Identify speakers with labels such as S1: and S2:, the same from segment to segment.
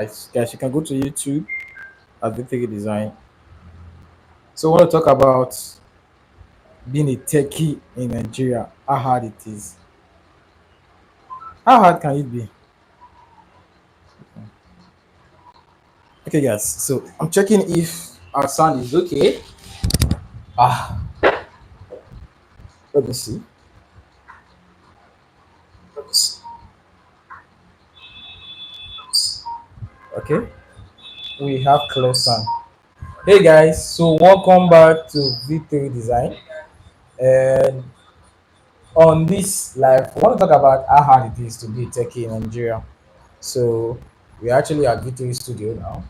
S1: Guys, you can go to YouTube at Victory Design. So, I want to talk about being a techie in Nigeria, how hard it is. How hard can it be? Okay, guys, so I'm checking if our sound is okay. Ah, let me see. Let me see. Okay, we have clear sound. Hey guys, so welcome back to Victory Design. And on this live, I want to talk about how hard it is to be a techie in Nigeria. So we're actually at Victory Studio now.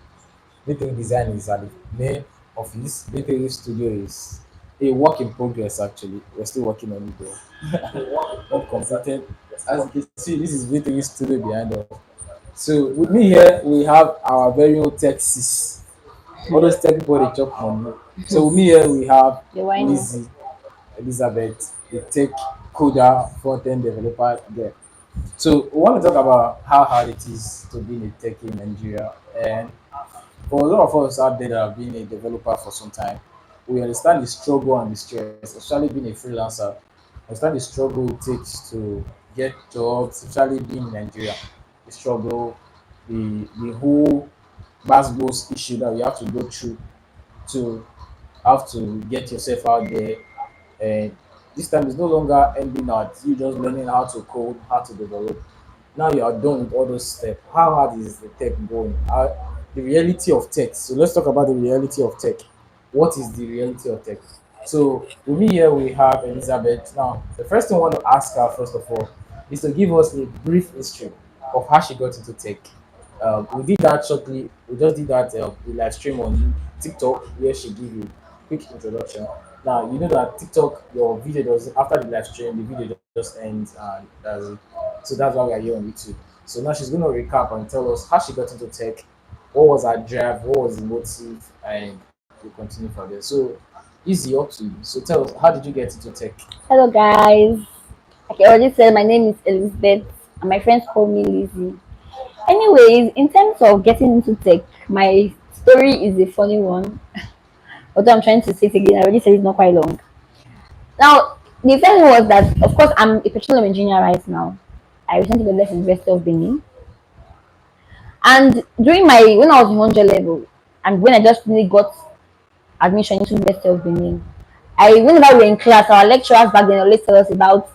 S1: Victory Design is at the main office. Victory Studio is a work in progress actually. We're still working on it though. Not completed. As you can see, this is Victory Studio behind us. So with me here we have our very own Texas. All those tech people they chop money. So with me here we have
S2: The whining.
S1: Lizzie, Elizabeth, the tech coder front end developer there. So we want to talk about how hard it is to be a tech in Nigeria. And for a lot of us out there that have been a developer for some time, we understand the struggle and the stress, especially being a freelancer. Understand the struggle it takes to get jobs, especially being in Nigeria. The struggle, the whole basketball issue that you have to go through to have to get yourself out there. And this time is no longer ending at you just learning how to code, how to develop. Now you are done with all those steps. How hard is the tech going? The reality of tech. So let's talk about the reality of tech. What is the reality of tech? So with me here we have Elizabeth. Now the first thing I want to ask her first of all is to give us a brief history of how she got into tech. We did that shortly. We just did that the live stream on TikTok where she give you quick introduction. Now you know that TikTok, your video does after the live stream, the video just ends and that's it. So that's why we are here on YouTube. So now she's going to recap and tell us how she got into tech, what was her drive, what was the motive, and we'll continue from there. So easy up to you. So tell us, how did you get into tech?
S2: Hello, guys. Like I already said, my name is Elizabeth, and my friends call me Lizzie. Anyways, in terms of getting into tech, my story is a funny one. Although I'm trying to say it again, I already said it's not quite long. Now, the thing was that, of course, I'm a petroleum engineer right now. I recently left University of Benin, and during my when I was in 100 level, and when I just really got admission into University of Benin, whenever we were in class, our lecturers back then always tell us about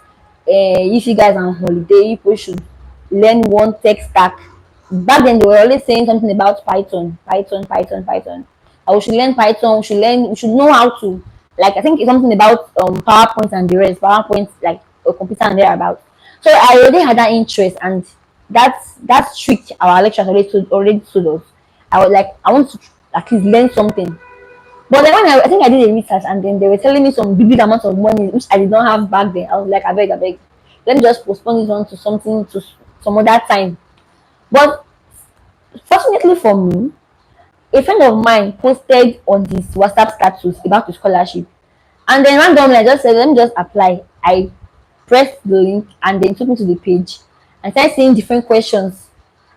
S2: if you guys are on holiday, people should learn one tech stack. Back then they were always saying something about Python, Python, Python, Python. We should learn Python, we should know how to, like, I think it's something about PowerPoint and the rest, PowerPoint like a computer and thereabout. So I already had that interest, and that's trick our lecturers already told us. I was like, I want to at least learn something. But then when I think I did a research, and then they were telling me some big amount of money which I did not have back then. I was like, I beg, let me just postpone this one to something to some other time. But fortunately for me, a friend of mine posted on his WhatsApp status about the scholarship, and then randomly I just said, let me just apply. I pressed the link, and then it took me to the page and started seeing different questions.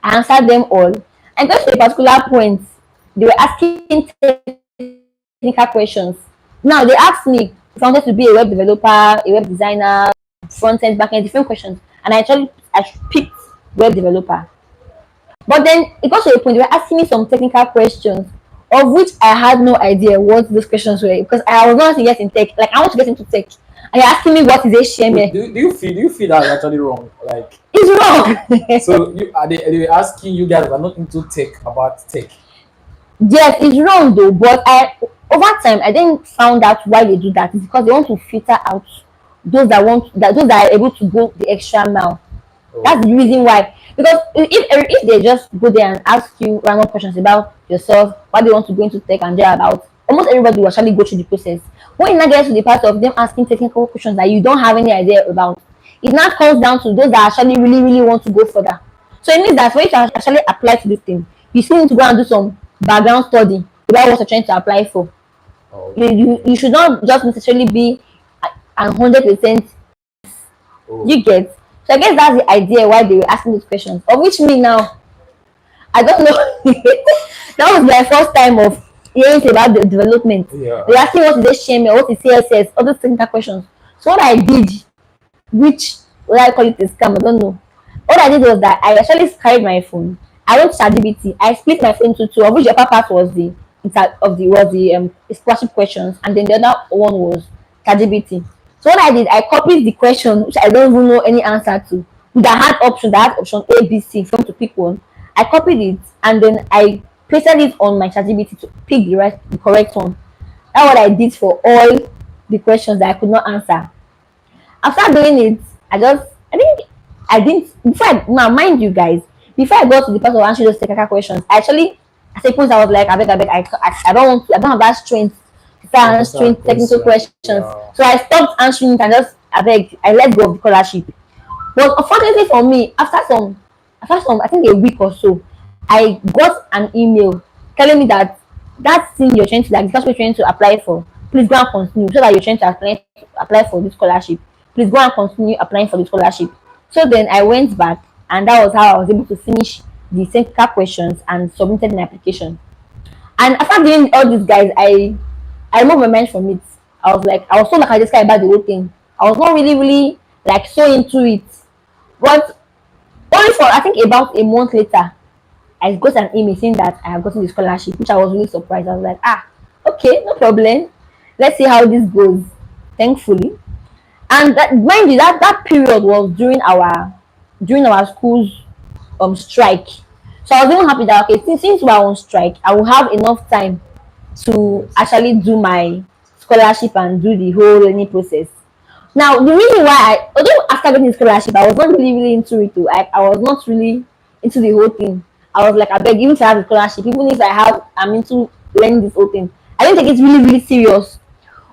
S2: I answered them all, and got to a particular point. They were asking technical questions. Now they asked me if I wanted to be a web developer, a web designer, front end, back end, different questions, and I picked web developer. But then it got to a point they were asking me some technical questions, of which I had no idea what those questions were, because I was not yet in tech. Like, I want to get into tech, and you're asking me what is
S1: Wait,
S2: HTML.
S1: do you feel that's actually wrong? Like,
S2: It's wrong.
S1: so they were asking you guys are not into tech about tech.
S2: Yes, it's wrong though, but I over time I then found out why they do that. It's because they want to filter out those that are able to go the extra mile.
S1: Oh,
S2: That's the reason why. Because if they just go there and ask you random questions about yourself, why they want to go into tech and they're about, almost everybody will actually go through the process. When you now get to the part of them asking technical questions that you don't have any idea about, it now comes down to those that actually really, really want to go further. So it means that for you to actually apply to this thing, you still need to go and do some background study about what you're trying to apply for.
S1: oh,
S2: You should not just necessarily be 100%.
S1: oh.
S2: You get. So I guess that's the idea why they were asking these questions. Of which me now, I don't know. That was my first time of hearing about the development.
S1: Yeah.
S2: They asked me what is HTML, what is CSS, all those technical questions. So what I did, which what I call it a scam, I don't know. What I did was that I actually carried my phone. I went to ChatGPT. I split my phone into two, of which the upper part was the scholarship questions, and then the other one was ChatGPT. So what I did, I copied the question which I don't even know any answer to. That had option A, B, C. From to pick one, I copied it and then I pasted it on my ChatGPT to pick the correct one. That's what I did for all the questions that I could not answer. After doing it, I think I didn't before I now mind you guys, before I got to the part of answering those technical questions, I say I was like, I beg, I don't want to, I don't have that strength to start
S1: Understand
S2: answering technical
S1: question.
S2: questions.
S1: Yeah.
S2: So I stopped answering it and I let go of the scholarship. But unfortunately for me, after some I think a week or so, I got an email telling me that that thing you're trying to like the scholarship you're trying to apply for, please go and continue so that you're trying to apply for the scholarship. Please go and continue applying for the scholarship. So then I went back and that was how I was able to finish the technical questions and submitted my application. And after doing all these guys, I removed my mind from it. I was so like I just about the whole thing. I was not really like so into it. But only for I think about a month later, I got an email saying that I have gotten the scholarship, which I was really surprised. I was like, okay, no problem. Let's see how this goes. Thankfully. And that mind you, that period was during our school's strike. So I was even happy that okay, since we are on strike, I will have enough time to
S1: Yes.
S2: actually do my scholarship and do the whole learning process. Now, the reason why although after getting the scholarship, I was not really into it too. I was not really into the whole thing. I was like, I beg, even if I have a scholarship, even if I'm into learning this whole thing, I didn't take it really serious.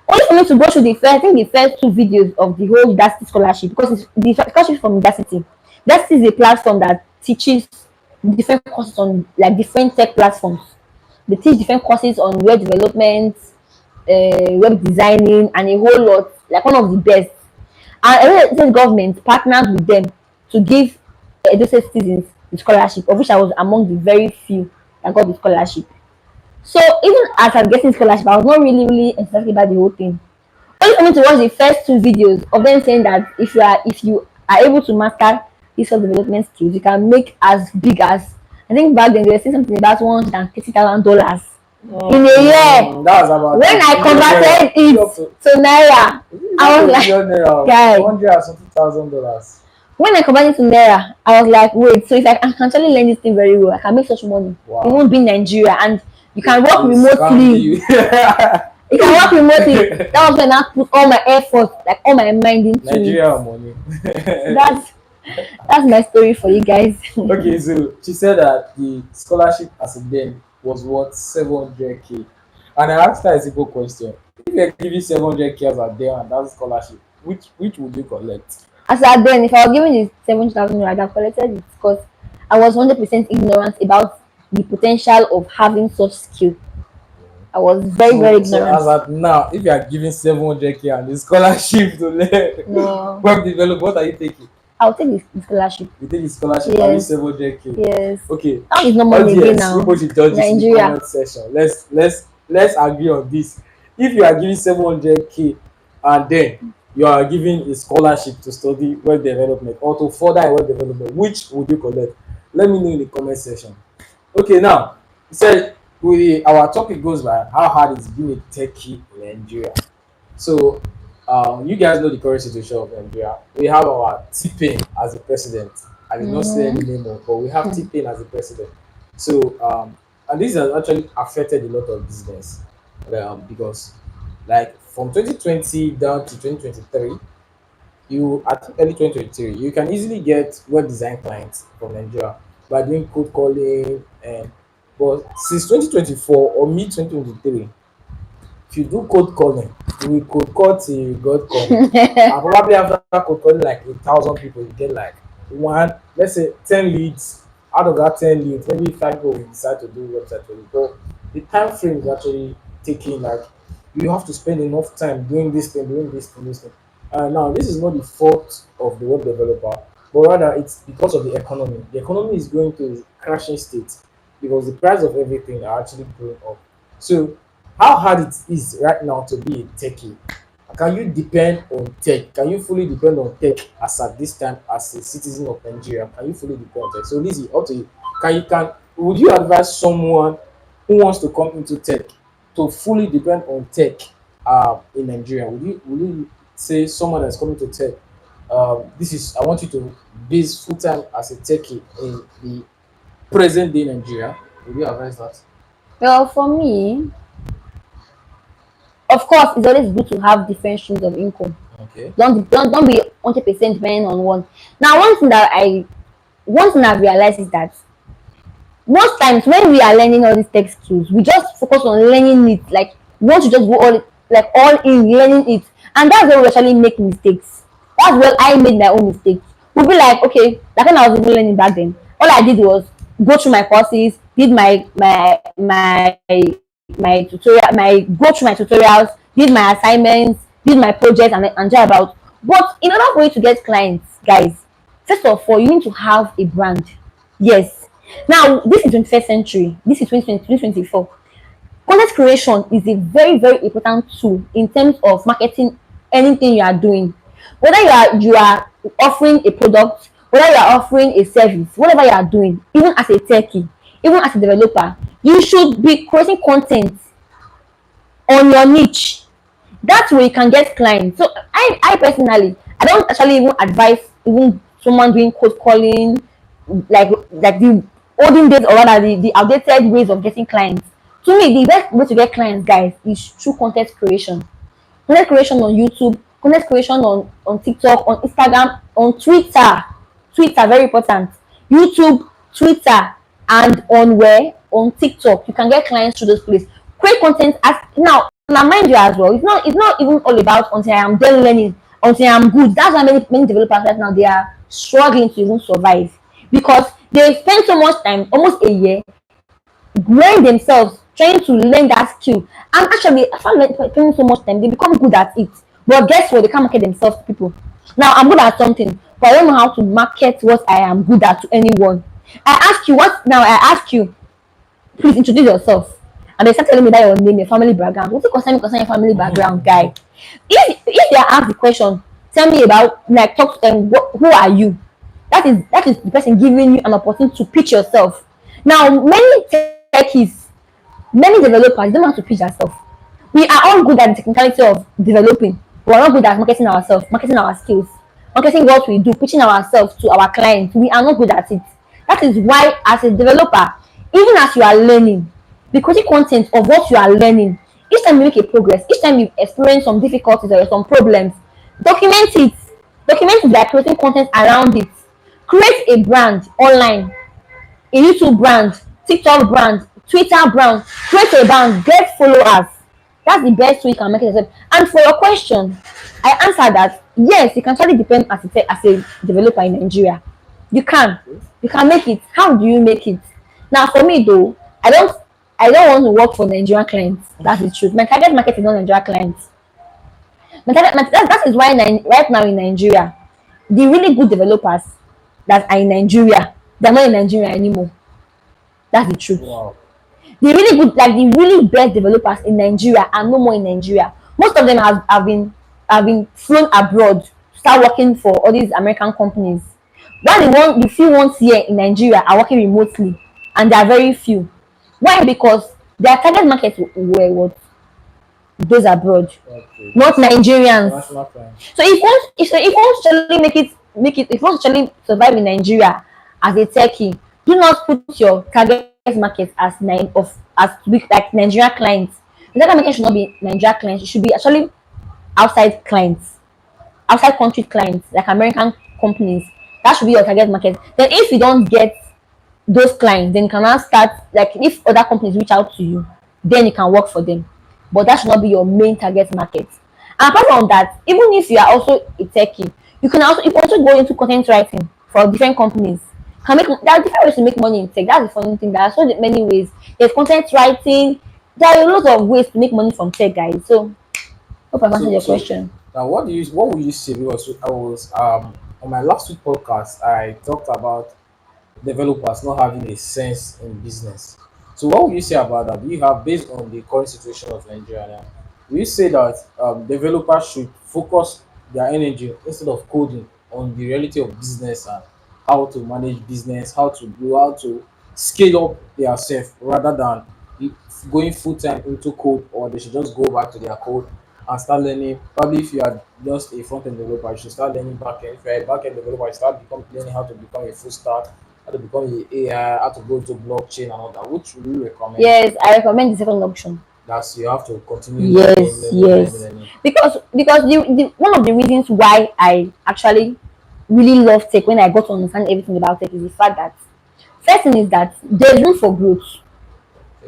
S2: Only for me to go through I think the first two videos of the whole Udacity scholarship because the scholarship from Udacity. Udacity is a platform that teaches different courses on like different tech platforms. They teach different courses on web development, web designing, and a whole lot. Like one of the best. And every state government partnered with them to give Edo State citizens the scholarship, of which I was among the very few that got the scholarship. So even as I'm getting scholarship, I was not really enthusiastic about the whole thing. Only for me to watch the first two videos of them saying that if you are able to master these sort of development skills, you can make as big as I think back then they were saying something about $130,000 in a year.
S1: That's about
S2: When
S1: a
S2: I
S1: billion naira.
S2: converted
S1: Is it
S2: it
S1: up to
S2: to naira,
S1: is it up
S2: I
S1: to
S2: was
S1: a
S2: like,
S1: billion naira?
S2: guy,
S1: 100 and something thousand dollars.
S2: when I converted it to naira, I was like, wait, so if I can actually learn this thing very well, I can make such money. It
S1: Wow.
S2: won't be in Nigeria and you can work
S1: They scammed
S2: remotely.
S1: you.
S2: You can work remotely. That was when I put all my effort, like all my mind into it.
S1: Nigeria money.
S2: So that's my story for you guys.
S1: Okay, so she said that the scholarship as a then was worth 700K. And I asked her a simple question. If you're giving 700K as a day and that's scholarship, which would you collect?
S2: As at then, if I was given the 70,000, I'd have collected it because I was 100% ignorant about the potential of having such skill. I was very
S1: So
S2: ignorant.
S1: as at now, if you are giving 700K and the scholarship to learn
S2: No,
S1: web develop, what are you taking?
S2: I'll take the scholarship.
S1: You take the scholarship and
S2: Yes,
S1: 700K.
S2: yes.
S1: Okay.
S2: That is no money again
S1: Audience,
S2: now.
S1: people should judge this in the
S2: Nigeria.
S1: comment section. Let's agree on this. If you are giving 700K and then you are giving a scholarship to study web development or to further web development, which would you collect? Let me know in the comment section. Okay, now he said our topic goes by how hard it's being a techie in Nigeria. So you guys know the current situation of Nigeria. We have our T-Pain as the president. I did not say any
S2: Mm-hmm.
S1: name of, but we have T-Pain as the president. So and this has actually affected a lot of business because like from 2020 down to 2023, you at early 2023, you can easily get web design clients from Nigeria by doing code calling and but since 2024 or mid 2023, if you do code calling, you will code call till God come. And probably after code calling like 1,000 people, you get like one, let's say 10 leads. Out of that 10 leads, maybe 5 people will decide to do website for you. But the time frame is actually taking like you have to spend enough time doing this thing, doing this thing, this thing. Now this is not the fault of the web developer, but rather it's because of the economy. The economy is going to a crashing state. because the price of everything are actually going up. So, how hard it is right now to be a techie? Can you depend on tech? Can you fully depend on tech as at this time as a citizen of Nigeria? Can you fully depend on tech? So, Lizzie, up to you. Can would you advise someone who wants to come into tech to fully depend on tech in Nigeria? Would you say someone that's coming to tech, this is I want you to base full time as a techie in the present day Nigeria? Would you advise that?
S2: Well, for me, of course, it's always good to have different streams of income.
S1: Okay.
S2: Don't be 100% dependent on one. Now, one thing I've realized is that most times when we are learning all these tech skills, we just focus on learning it. Like we want to just go all in learning it, and that's where we actually make mistakes. That's where I made my own mistakes. We'll be like, okay, like when I was even learning back then, all I did was go through my courses, did my tutorial, my go through my tutorials, did my assignments, did my projects, and just about. But in order for you to get clients, guys, first of all, you need to have a brand. Yes. Now, this is 21st century. This is 2024. Content creation is a very, very important tool in terms of marketing anything you are doing. Whether you are offering a product, whether you are offering a service, whatever you are doing, even as a techie, even as a developer, you should be creating content on your niche. That's where you can get clients. So I personally, I don't actually even advise even someone doing cold calling, like the olden days, or rather the outdated ways of getting clients. To me, the best way to get clients, guys, is through content creation. Content creation on YouTube, content creation on TikTok, on Instagram, on Twitter. Twitter, very important. YouTube, Twitter, and on where? On TikTok. You can get clients through those places. Create content as now mind you as well. It's not even all about until I am done learning, until I am good. That's why many developers right now, they are struggling to even survive because they spend so much time, almost a year, learn themselves, trying to learn that skill. And actually, after spending so much time, they become good at it. But guess what? They can't market themselves to people. Now, I'm good at something, but I don't know how to market what I am good at to anyone. I ask you, please introduce yourself. And they start telling me that your name, your family background. What's it concern your family background, guy? If they ask the question, tell me about, like, talk to them, who are you? That is the person giving you an opportunity to pitch yourself. Now, many techies, many developers don't know how to pitch ourselves. We are all good at the technicality of developing. We are not good at marketing ourselves, marketing our skills, marketing what we do, pitching ourselves to our clients. We are not good at it. That is why, as a developer, even as you are learning, the creating content of what you are learning. Each time you make a progress, each time you experience some difficulties or some problems, document it. Document it by creating content around it. Create a brand online, a YouTube brand, TikTok brand, Twitter brand. Create a brand, get followers. That's the best way you can make it yourself. And for your question, I answer that yes, you can actually depend as a developer in Nigeria. You can. You can make it. How do you make it? Now, for me though, I don't want to work for Nigerian clients. That's the truth. My target market is not Nigerian clients. That is why right now in Nigeria, the really good developers that are in Nigeria, they're not in Nigeria anymore. That's the truth.
S1: Wow.
S2: The really best developers in Nigeria are no more in Nigeria. Most of them have been flown abroad to start working for all these American companies. While the few ones here in Nigeria are working remotely, and they are very few. Why? Because their target market were what? Those abroad,
S1: Okay.
S2: not Nigerians.
S1: International client.
S2: So if you want to actually if you want to actually survive in Nigeria as a techie, do not put your target market as big like Nigerian clients. The target market should not be Nigerian clients. It should be actually outside clients, outside country clients like American companies. That should be your target market. Then if you don't get those clients, then you can now start, like, if other companies reach out to you, then you can work for them. But that should not be your main target market. And apart from that, even if you are also a techie, you can also go into content writing for different companies. There are different ways to make money in tech. That's the funny thing. There are so many ways. There's content writing. There are a lot of ways to make money from tech, guys. So hope I've answered
S1: So
S2: your
S1: so
S2: question.
S1: now what would you say? Because I was on my last week podcast I talked about developers not having a sense in business. So what would you say about that? Do you have, based on the current situation of Nigeria now, will you say that developers should focus their energy instead of coding on the reality of business and how to manage business, how to grow, how to scale up their self rather than going full time into code, or they should just go back to their code and start learning. Probably if you are just a front end developer, you should start learning back end. If you're a back end developer, you start learning how to become a full stack, how to become a AI, how to go into blockchain and all that. Which would you recommend?
S2: Yes, I recommend the second option.
S1: That's, you have to continue learning,
S2: Yes,
S1: learning, learning,
S2: yes.
S1: learning.
S2: Because the one of the reasons why I actually really love tech when I got to understand everything about tech is the fact that first thing is that there's room for growth.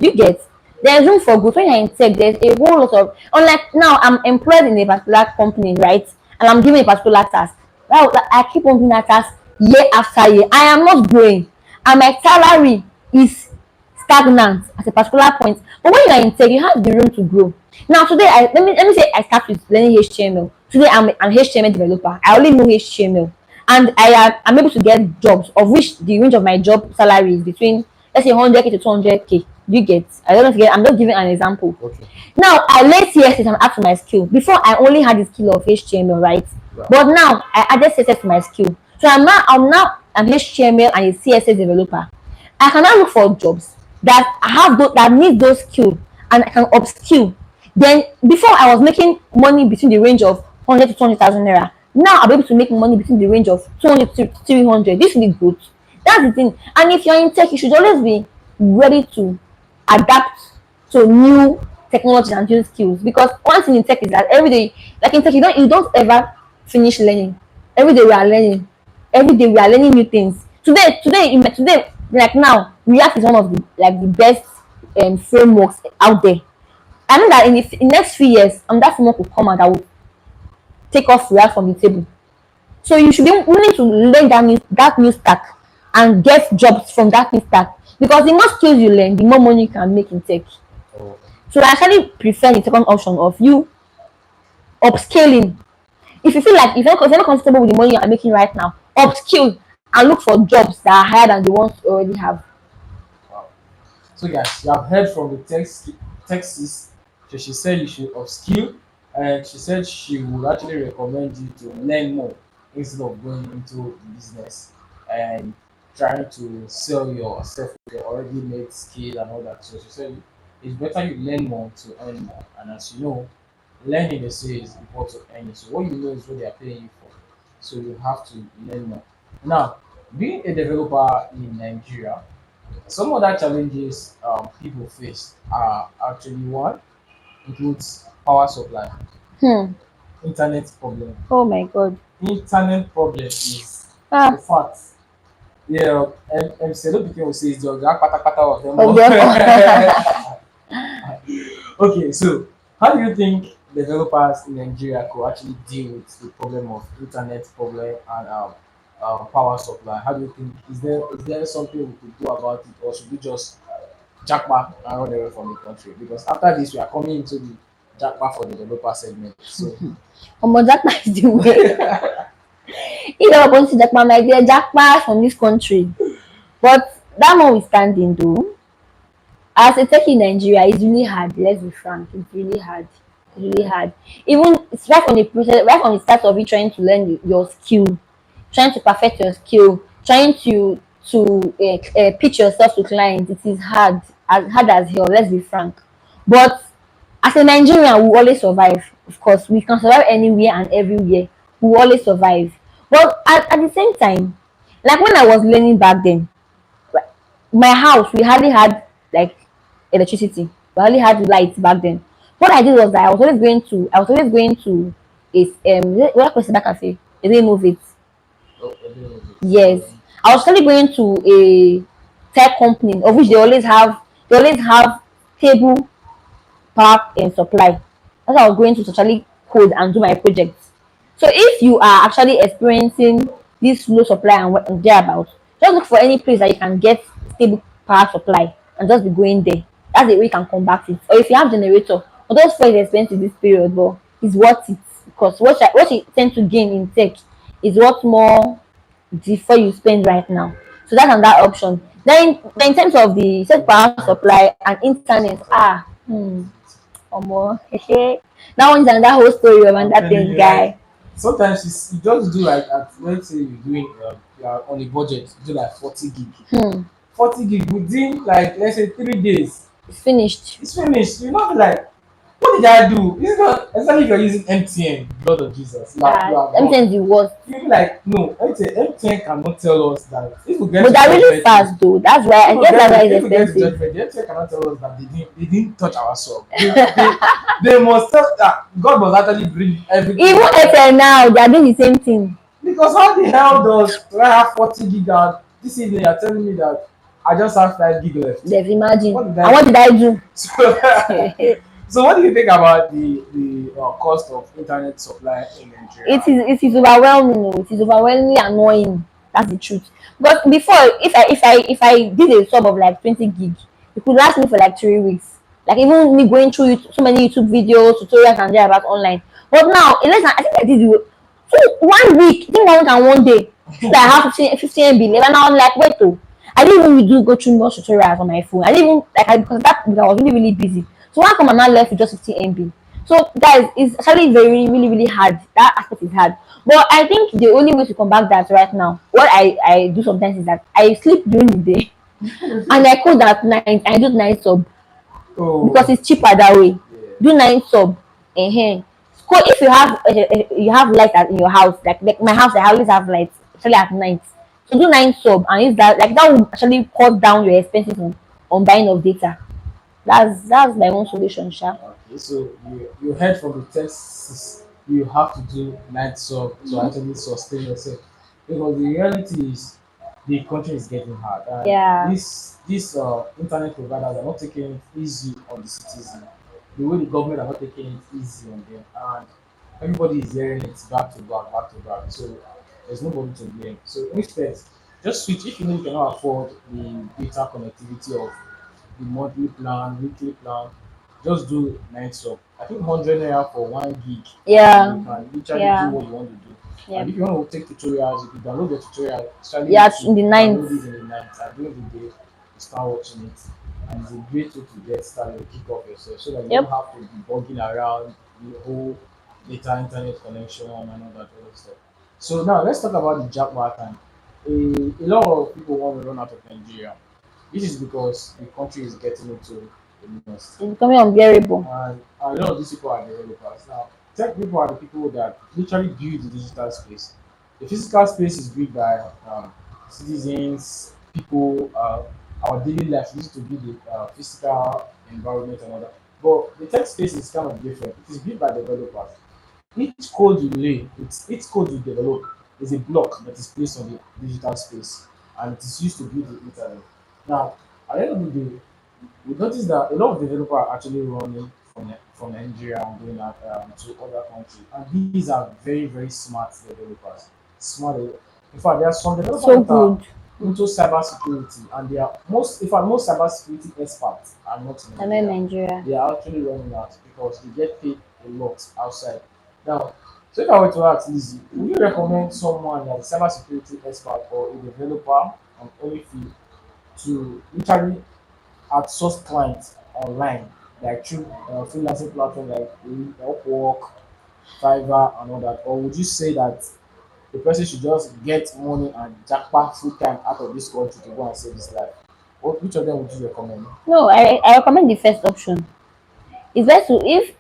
S2: You get, there's room for growth when you're in tech. There's a whole lot of, unlike now I'm employed in a particular company, right? And I'm given a particular task. Now I keep on doing that task year after year. I am not growing, and my salary is stagnant at a particular point. But when you're in tech, you have the room to grow. Now today, let me say I start with learning HTML. Today I'm an HTML developer. I only know HTML, and I'm able to get jobs of which the range of my job salary is between, let's say, 100K to 200K. You get? I don't know if you get. I'm just giving an example.
S1: Okay.
S2: Now I learned CSS and add to my skill. Before I only had the skill of HTML, right?
S1: Yeah.
S2: But now I added CSS to my skill. So I'm now an HTML and a CSS developer. I can now look for jobs that have that need those skills, and I can upskill. Then before I was making money between the range of 100 to 200,000 naira. Now I'll be able to make money between the range of 200 to 300. This will be good. That's the thing. And if you're in tech, you should always be ready to adapt to new technology and new skills, because one thing in tech is that every day, like in tech, you don't ever finish learning. Every day we are learning. Every day we are learning new things. Today, like now, React is one of the best frameworks out there. I know that in the next few years, that framework will come out that will take off React from the table. So you should be willing to learn that new stack and get jobs from that new stack, because the more skills you learn, the more money you can make in tech.
S1: Oh,
S2: So I actually prefer the second option of you upscaling. If you feel like if you're not comfortable with the money you're making right now, upskill and look for jobs that are higher than the ones you already have.
S1: wow. So guys, you have heard from the Texas. So she said you should upskill, and she said she would actually recommend you to learn more instead of going into business and trying to sell yourself with your already made skill and all that. So she said it's better you learn more to earn more. And as you know, learning they say is equal to earning. So what you know is what they are paying you for. So you have to learn more. Now, being a developer in Nigeria, some other challenges people face are actually, one includes power supply,
S2: Hmm.
S1: internet problem.
S2: Oh my god.
S1: Internet problem is a
S2: Ah.
S1: fact. Yeah, Selo Pikin will say it's the Oga Pata of them
S2: Of
S1: all.
S2: them.
S1: Okay, so how do you think developers in Nigeria could actually deal with the problem of internet problem and power supply? How do you think, is there something we could do about it, or should we just jackpot and run away from the country? Because after this, we are coming into the jackpot for the developer segment. So
S2: That is the way. If I want to jackpot, my dear, jackpot from this country. But that notwithstanding, though, as a techie in Nigeria, it's really hard. Let's be frank, it's really hard. It's really hard. Even it's right from the process, right from the start of you trying to learn your skill, trying to perfect your skill, trying to pitch yourself to clients. It is hard as hell. Let's be frank. But as a Nigerian, we always survive. Of course, we can survive anywhere and everywhere. We always survive. But at the same time, like when I was learning back then, my house we hardly had like electricity. We hardly had lights back then. What I did was that I was always going to what cyber cafe. They didn't move it.
S1: oh, I don't know this.
S2: Yes. I was actually going to a tech company of which they always have stable power and supply. That's why I was going to actually code and do my projects. So if you are actually experiencing this low supply and thereabouts, just look for any place that you can get stable power supply and just be going there. That's the way you can combat it. Or if you have generator, although fuel is expensive this period, but it's worth it, because what you tend to gain in tech is what more the fuel you spend right now. So that's another option. Then in terms of the said power
S1: Internet
S2: supply and internet,
S1: supply.
S2: omo, that one's another whole story of
S1: I'm
S2: another
S1: telling
S2: thing,
S1: you, like
S2: guy.
S1: sometimes you just do like at let's say you're doing you are on a budget, you do like 40 gig. 40 gig within like let's say 3 days,
S2: It's finished.
S1: it's finished. You not be like, what did I do? It's not especially if you're using MTN, blood of Jesus. You are gone.
S2: MTN is the worst.
S1: You be like, no, MTN cannot tell us that if we get
S2: But
S1: to
S2: they're really
S1: judgment day,
S2: fast though. That's why I guess that's why it's
S1: if we get to
S2: expensive.
S1: judgment day, MTN cannot tell us that they didn't touch our soul. They must tell that God must actually bring everything
S2: Even
S1: back down.
S2: Airtel now, they are doing the same thing.
S1: Because how the hell do I have 40 gig out this evening? You're telling me that I just have 5 gig left.
S2: They've imagined.
S1: What did
S2: And
S1: I
S2: what
S1: do?
S2: did I do?
S1: So, so what do you think about the cost of internet supply in Nigeria?
S2: It is overwhelming. Oh, it is overwhelmingly annoying. That's the truth. Because before, if I did a sub of like 20 gig, it could last me for like 3 weeks. Like even me going through so many YouTube videos, tutorials, and about online. But now, in less than I think I did it. So 1 week, I think 1 week and 1 day. So I have 15 MB left, and now I'm like, wait, oh, I didn't even do go through more tutorials on my phone. I didn't even because that because I was really really busy. So why come I'm not left with just 15 MB? So guys, it's actually very really really hard. That aspect is hard. But I think the only way to combat that right now, what I do sometimes is that I sleep during the day and I code at night. I do night sub because
S1: Oh,
S2: it's cheaper that way.
S1: yeah.
S2: Do night sub. So if you have light at in your house, like my house, I always have lights, especially at night. So do night sub and use that like that will actually cut down your expenses on buying of data. That's my own solution, sha.
S1: Okay, so you heard from the texts you have to do night sub to actually sustain yourself because the reality is the country is getting hard and
S2: Yeah.
S1: these internet providers are not taking it easy on the citizen the way the government are not taking it easy on them and everybody is hearing it back to back so there's nobody to blame so instead just switch if you know you cannot afford the data connectivity of the monthly plan, weekly plan, just do night sub. I think 100 naira for 1 gig, and
S2: Yeah.
S1: you can literally do
S2: Yeah.
S1: what you want to do. And
S2: Yeah.
S1: if you want to take tutorials, you can download the tutorial, especially
S2: Yeah. In
S1: YouTube,
S2: the night.
S1: download it in the night, and during the day, you start watching it. And it's a great way to get started, kick off yourself, so that you don't
S2: Yep.
S1: have to be bugging around the whole data internet connection and all that other stuff. So now let's talk about the job market. A lot of people want to run out of Nigeria. This is because the country is getting into a mess.
S2: It's becoming unbearable.
S1: And a lot of these people are developers. Now, tech people are the people that literally build the digital space. The physical space is built by citizens, people, our daily life used to be the physical environment and all that. But the tech space is kind of different. It is built by developers. Each code you lay, each code you develop is a block that is placed on the digital space and it is used to build the internet. Now, at the end of the day, we notice that a lot of developers are actually running from Nigeria and going out to other countries. And these are very, very smart developers. Smart. In fact, there are some
S2: So
S1: developers that are
S2: good.
S1: into cybersecurity and they are in fact, most cybersecurity experts are not in
S2: And then
S1: Nigeria.
S2: Nigeria.
S1: They are actually running out because they get paid a lot outside. Now, so if I were to ask Lizzie, would you recommend someone that's a cybersecurity expert or a developer on any field to literally outsource clients online, like through freelancing platforms like Upwork, Fiverr, and all that? Or would you say that the person should just get money and jackpot full time out of this country to go and save his life? Which of them would you recommend?
S2: No, I recommend the first option. It's best to if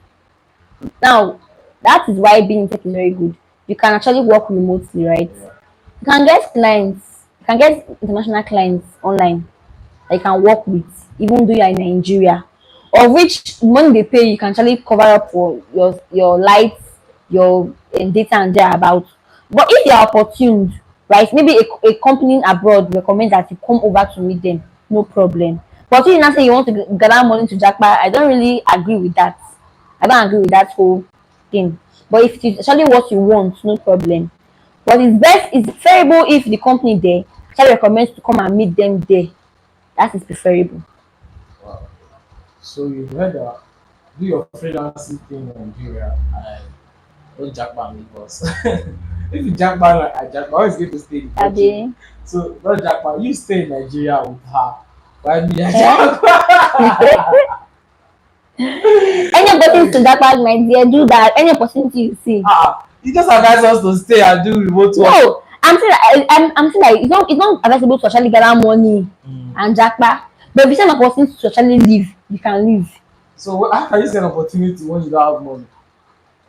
S2: now that is why being in tech is very good. You can actually work remotely, right?
S1: Yeah.
S2: You can get clients, you can get international clients online that you can work with, even though you are in Nigeria. Of which money they pay, you can actually cover up for your lights, your data and thereabout. But if you are opportuned, right, maybe a company abroad recommends that you come over to meet them, no problem. But if you now say you want to gather money to jackpot, I don't really agree with that. I don't agree with that whole thing. But if it's actually what you want, no problem. But it's preferable if the company there actually recommends to come and meet them there. That is preferable.
S1: Wow. So you've heard that do your freelancing thing in Nigeria and don't jackpot me, boss. If you jackpot, I jackpot. Always going to stay in the country.
S2: Abi.
S1: So not jackpot. You stay in Nigeria with her. Why me I
S2: Eh?
S1: jackpot?
S2: Any opportunity to jackpot, my dear, do that. Any opportunity you see.
S1: You just advise us to stay and do remote work.
S2: No, I'm saying like it's not advisable to actually gather money and jackpot. But if you see an opportunity to actually leave, you can leave.
S1: So how can you see an opportunity when you don't have money?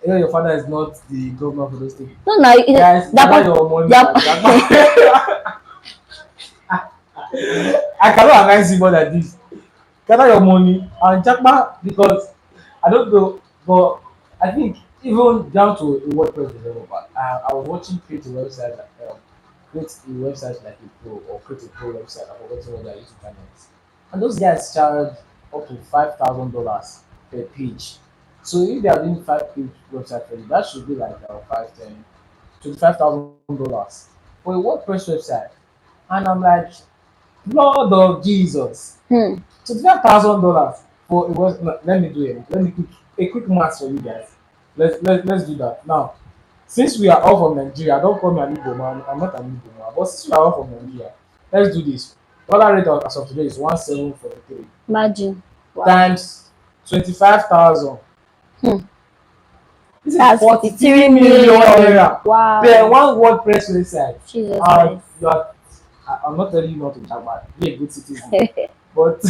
S1: You know your father is not the governor for those things.
S2: No, no,
S1: Guys, gather
S2: jackpot,
S1: your money and
S2: jackpot.
S1: jackpot. I cannot advise you more than this. Gather your money and jackpot because I don't know, but I think even down to a WordPress developer, I was watching create a website create a website like a pro or create a pro website. I forgot what their YouTube channel is. And those guys charge up to $5,000 per page. So if they are doing 5 page website for you, that should be like 25,000 dollars for a WordPress website. And I'm like, Lord of Jesus,
S2: Hmm.
S1: $25,000 for it was. Let me do it. Let me quick maths for you guys. Let's do that now. Since we are all from Nigeria, don't call me an Igbo man. I'm not an Igbo man, but since we are all from Nigeria, let's do this. Dollar rate as of today is 1743
S2: Imagine. Wow.
S1: times 25,000.
S2: Hmm.
S1: This is
S2: That's
S1: 43
S2: 43
S1: million
S2: million.
S1: naira
S2: Wow.
S1: per one WordPress website.
S2: Jesus
S1: And
S2: Christ.
S1: you are, I'm not telling you not to jackpot. Be a good citizen. But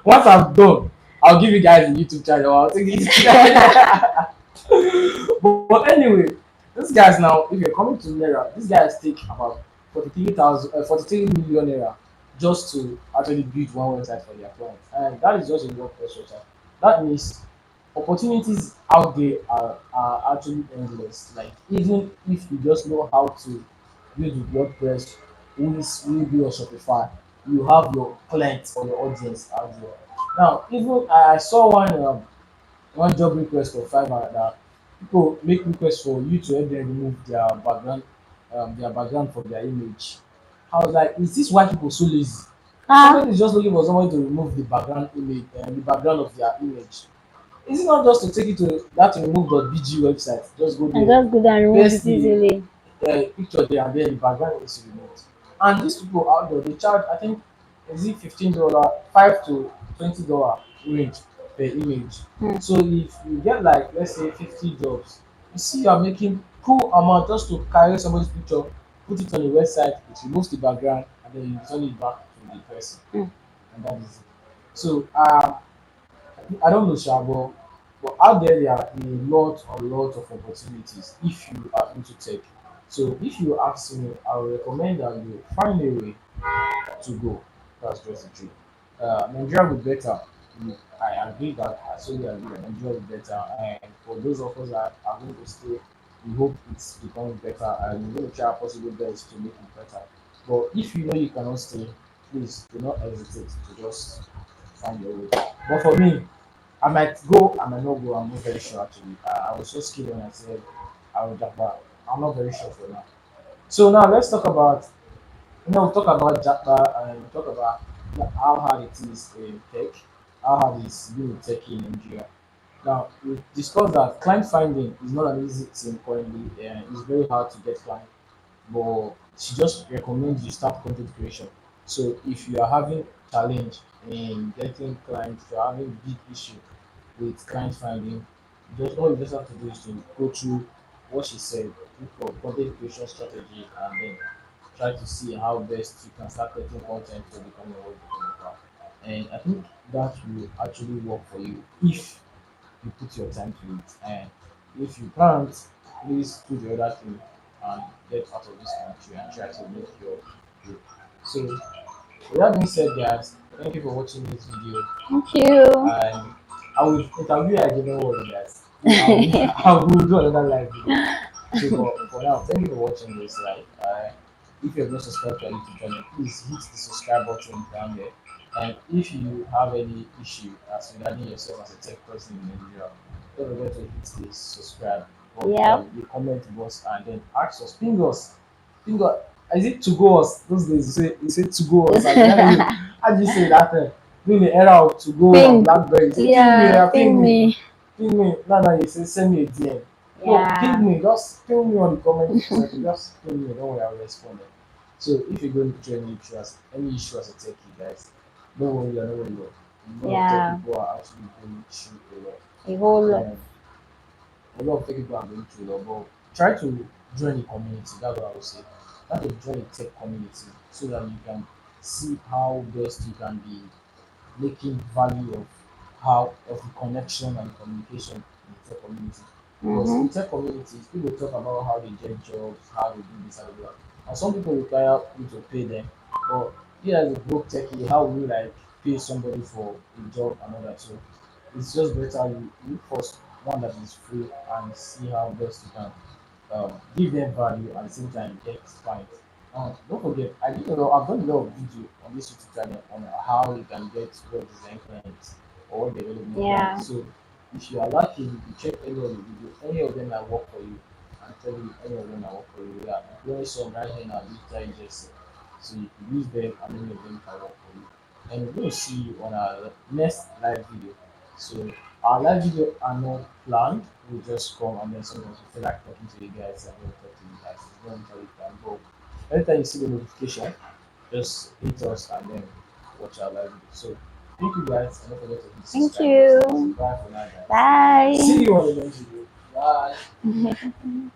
S1: once I'm done, I'll give you guys a YouTube channel. I'll take it. But anyway, these guys now, if you're coming to Naira, these guys take about 43 million naira just to actually build one website for their clients, and that is just a WordPress website. That means opportunities out there are actually endless. Like even if you just know how to build with WordPress, will be your Shopify, you have your clients or your audience out there. Now, even I saw one job request for Fiverr that people make requests for you to help them remove their background from their image. I was like, is this why people so lazy?
S2: Ah,
S1: Somebody is just looking for somebody to remove the background image, the background of their image. Is it not just to take it to that remove.bg website? Just go
S2: and
S1: there,
S2: just go down and remove
S1: paste
S2: it
S1: the
S2: easily.
S1: picture there, and then the background is removed. And these people out there, they charge, I think, is it $15, $5 to $20 range per image.
S2: Hmm.
S1: So if you get like let's say 50 jobs, you see you're making cool amount just to carry somebody's picture, put it on the website, it removes the background, and then you return it back to the person,
S2: Hmm.
S1: and that is it. So I don't know, Shabo, but out there are a lot of opportunities if you are into tech. So if you ask me, I would recommend that you find a way to go. That's just the truth. Nigeria will be better. I agree that I solely agree that Nigeria will be better. And for those of us that are going to stay, we hope it's becoming better and we're going to try our possible best to make it better. But if you know you cannot stay, please do not hesitate to just find your way. But for me, I might go, I might not go. I'm not very sure actually. I was so scared when I said I would jump back. I'm not very sure for now. So now let's talk about we talk about Japa and we talk about how hard it is in tech, how hard it is being a tech in Nigeria. Now we discussed that client finding is not an easy thing currently, and it's very hard to get client. But she just recommends you start content creation. So if you are having challenge in getting clients, if you're having big issue with client finding, just all you just have to do is to go through what she said, look for content creation strategy, and then try to see how best you can start creating content to become a web developer. And I think that will actually work for you if you put your time to it. And if you can't, please do the other thing and get out of this country and try to make your dream. So, with that being said, guys, thank you for watching this video.
S2: Thank you.
S1: And I will interview you again, don't worry, guys. I will do another live video. So, for now, thank you for watching this live. If you have not subscribed to our YouTube channel, please hit the subscribe button down there. And if you have any issue as regarding yourself as a tech person in Nigeria, don't forget to hit the subscribe button,
S2: Yeah.
S1: the comment box, and then ask us, ping us. Is it to go us? Those days you say to go us. Like, how do you say that? During the era of to go and
S2: Ping.
S1: BlackBerry, you say
S2: Yeah,
S1: ping
S2: ping
S1: me,
S2: me.
S1: ping me. Now you say send me a DM. No, ping
S2: Yeah.
S1: me. Just ping me on the comment section. Just ping me. Don't worry, I'll respond. So if you're going through any issue as a techie, guys, don't worry, you're not alone. A lot of tech
S2: Yeah.
S1: people are actually going through a lot.
S2: A whole lot.
S1: And a lot of tech people are going through a lot. But try to join the community. That's what I would say. Try to join the tech community so that you can see how best you can be making value of how of the connection and communication in the tech community. Because
S2: Mm-hmm.
S1: in tech communities, people talk about how they get jobs, how they do this and that. And some people require you to pay them. But you as a broke techie, how will you like pay somebody for a job and all that? So it's just better you look for one that is free and see how best you can give them value and at the same time get clients. Don't forget, I've done a lot of video on this YouTube channel on how you can get web design clients or web development
S2: Yeah.
S1: clients. So if you are lucky, you can check any of the video, any of them that work for you, and tell you any of them that work for you. We are employing some right here now, digital agency. So you can use them and any of them can work for you. And we're going to see you on our next live video. So our live video are not planned. We just come and then sometimes we feel like talking to you guys and we'll talk to you guys. It's not entirely planned. But anytime you see the notification, just hit us and then watch our live video. So thank you guys and don't forget to hit
S2: Thank
S1: subscribe. So
S2: you.
S1: bye for now guys. See
S2: Bye.
S1: you on the next video. Bye.